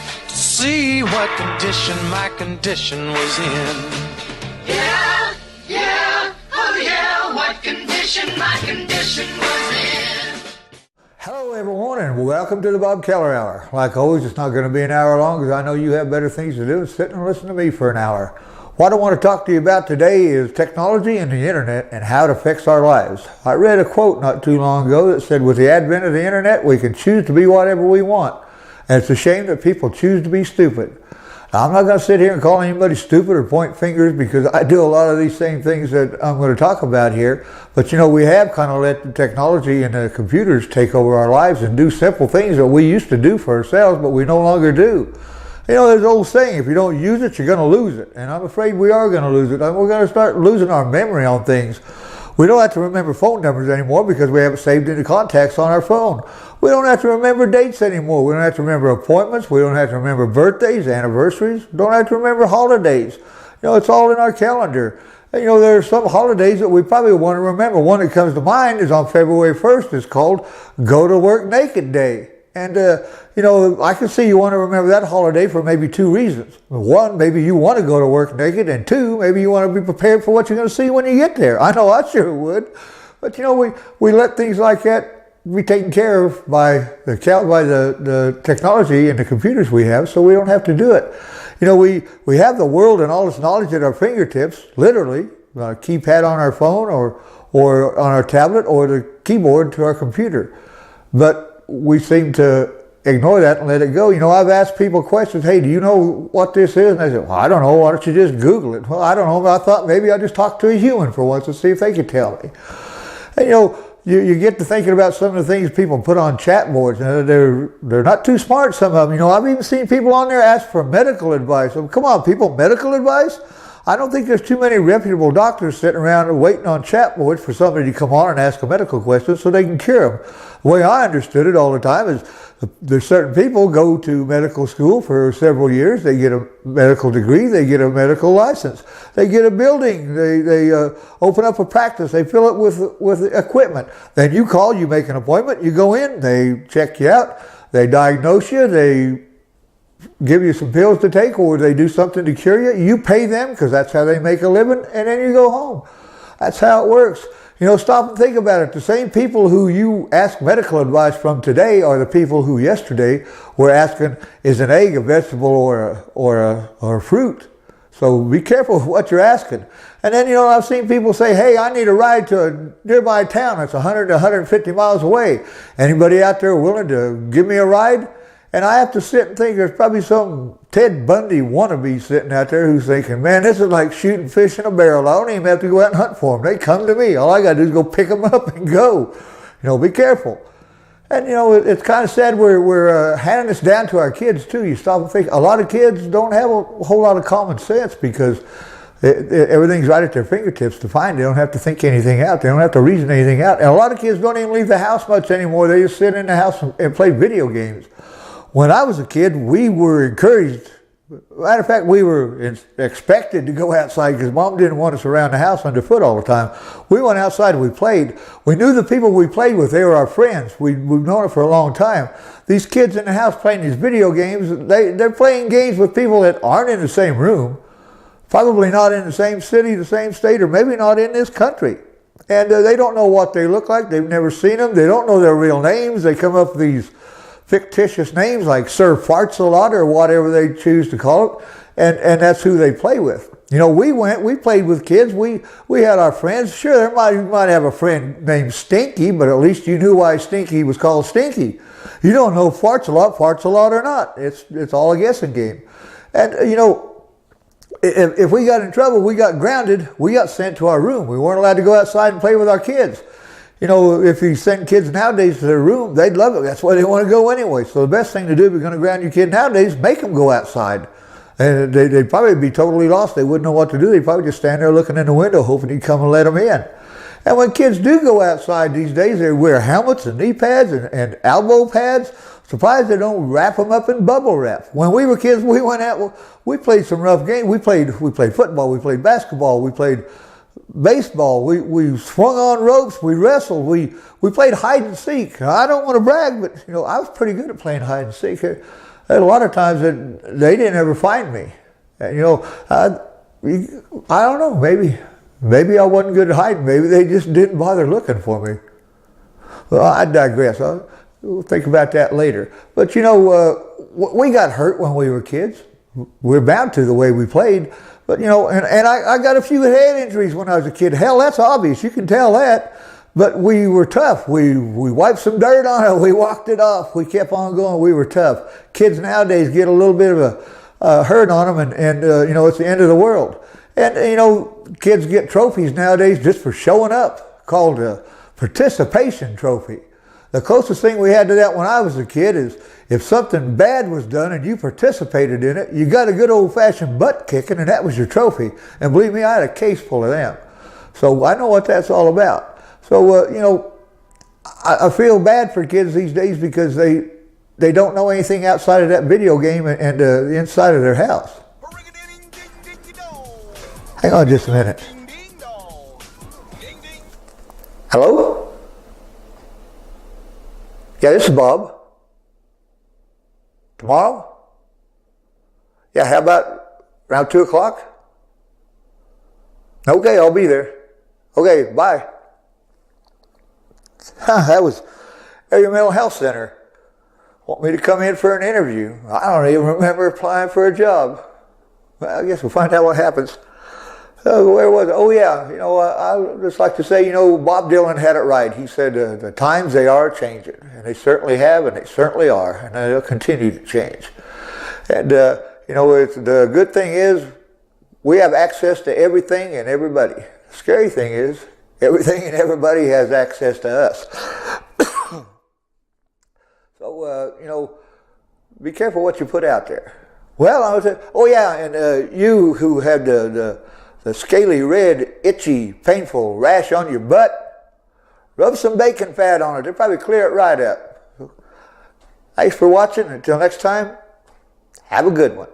to see what condition my condition was in. Yeah, yeah, oh yeah, what condition my condition was in. Hello everyone and welcome to the Bob Keller Hour. Like always, it's not going to be an hour long because I know you have better things to do than sit and listen to me for an hour. What I want to talk to you about today is technology and the internet and how it affects our lives. I read a quote not too long ago that said, with the advent of the internet, we can choose to be whatever we want. And it's a shame that people choose to be stupid. Now, I'm not going to sit here and call anybody stupid or point fingers because I do a lot of these same things that I'm going to talk about here. But you know, we have kind of let the technology and the computers take over our lives and do simple things that we used to do for ourselves, but we no longer do. You know, there's an old saying, if you don't use it, you're going to lose it. And I'm afraid we are going to lose it. We're going to start losing our memory on things. We don't have to remember phone numbers anymore because we have it saved into contacts on our phone. We don't have to remember dates anymore. We don't have to remember appointments. We don't have to remember birthdays, anniversaries. Don't have to remember holidays. You know, it's all in our calendar. And, you know, there are some holidays that we probably want to remember. One that comes to mind is on February 1st. It's called Go to Work Naked Day. And, you know, I can see you want to remember that holiday for maybe two reasons. One, maybe you want to go to work naked. And two, maybe you want to be prepared for what you're going to see when you get there. I know I sure would. But, you know, we let things like that be taken care of by the technology and the computers we have, so we don't have to do it. You know, we have the world and all this knowledge at our fingertips, literally, a keypad on our phone or on our tablet or the keyboard to our computer. But we seem to ignore that and let it go. You know, I've asked people questions, hey, do you know what this is? And they say, well, I don't know, why don't you just Google it? Well, I don't know, but I thought maybe I'd just talk to a human for once and see if they could tell me. And you know, you get to thinking about some of the things people put on chat boards, and they're not too smart, some of them. You know, I've even seen people on there ask for medical advice. Well, come on, people, medical advice? I don't think there's too many reputable doctors sitting around waiting on chat boards for somebody to come on and ask a medical question so they can cure them. The way I understood it all the time is there's certain people go to medical school for several years. They get a medical degree. They get a medical license. They get a building. They open up a practice. They fill it with equipment. Then you call, you make an appointment, you go in, they check you out, they diagnose you, they give you some pills to take, or they do something to cure you. You pay them because that's how they make a living, and then you go home. That's how it works. You know, stop and think about it. The same people who you ask medical advice from today are the people who yesterday were asking, is an egg a vegetable or a fruit? So be careful of what you're asking. And then, you know, I've seen people say, hey, I need a ride to a nearby town that's 100 to 150 miles away. Anybody out there willing to give me a ride? And I have to sit and think there's probably some Ted Bundy wannabe sitting out there who's thinking, man, this is like shooting fish in a barrel. I don't even have to go out and hunt for them. They come to me. All I got to do is go pick them up and go. You know, be careful. And, you know, it's kind of sad we're handing this down to our kids, too. You stop and think. A lot of kids don't have a whole lot of common sense because everything's right at their fingertips to find. They don't have to think anything out. They don't have to reason anything out. And a lot of kids don't even leave the house much anymore. They just sit in the house and play video games. When I was a kid, we were encouraged. Matter of fact, we were expected to go outside because Mom didn't want us around the house underfoot all the time. We went outside and we played. We knew the people we played with, they were our friends. We've known it for a long time. These kids in the house playing these video games, they're playing games with people that aren't in the same room, probably not in the same city, the same state, or maybe not in this country. And they don't know what they look like. They've never seen them. They don't know their real names. They come up with these fictitious names like Sir Farts-a-lot or whatever they choose to call it, and that's who they play with. You know, we played with kids. We had our friends. Sure, you might have a friend named Stinky, but at least you knew why Stinky was called Stinky. You don't know Farts-a-lot or not. It's all a guessing game. And, you know, if we got in trouble, we got grounded, we got sent to our room. We weren't allowed to go outside and play with our kids. You know, if you send kids nowadays to their room, they'd love it. That's why they want to go anyway. So the best thing to do if you're going to ground your kid nowadays, make them go outside. And they'd probably be totally lost. They wouldn't know what to do. They'd probably just stand there looking in the window hoping he'd come and let them in. And when kids do go outside these days, they wear helmets and knee pads and elbow pads. Surprised they don't wrap them up in bubble wrap. When we were kids, we went out, we played some rough games. We played football, we played basketball, we played baseball, we swung on ropes, we wrestled, we played hide and seek. I don't want to brag, but you know, I was pretty good at playing hide and seek. And a lot of times they didn't ever find me. And, you know, I don't know, maybe I wasn't good at hiding. Maybe they just didn't bother looking for me. Well, I digress. We'll think about that later. But, you know, we got hurt when we were kids. We're bound to the way we played. But, you know, and I got a few head injuries when I was a kid. Hell, that's obvious. You can tell that. But we were tough. We wiped some dirt on it. We walked it off. We kept on going. We were tough. Kids nowadays get a little bit of a hurt on them, and you know, it's the end of the world. And, you know, kids get trophies nowadays just for showing up, called a participation trophy. The closest thing we had to that when I was a kid is if something bad was done and you participated in it, you got a good old-fashioned butt kicking, and that was your trophy. And believe me, I had a case full of them. So I know what that's all about. So, you know, I feel bad for kids these days because they don't know anything outside of that video game and the inside of their house. Hang on just a minute. Hello? Yeah, this is Bob. Tomorrow? Yeah, how about around 2 o'clock? Okay, I'll be there. Okay, bye. That was Area Mental Health Center. Want me to come in for an interview. I don't even remember applying for a job. Well, I guess we'll find out what happens. Where was it? Oh, yeah. You know, I would just like to say, you know, Bob Dylan had it right. He said, the times they are changing. And they certainly have, and they certainly are. And they'll continue to change. And, you know, the good thing is we have access to everything and everybody. The scary thing is everything and everybody has access to us. So, you know, be careful what you put out there. Well, I was oh yeah, and you who had the scaly, red, itchy, painful rash on your butt, rub some bacon fat on it. It'll probably clear it right up. Thanks for watching. Until next time, have a good one.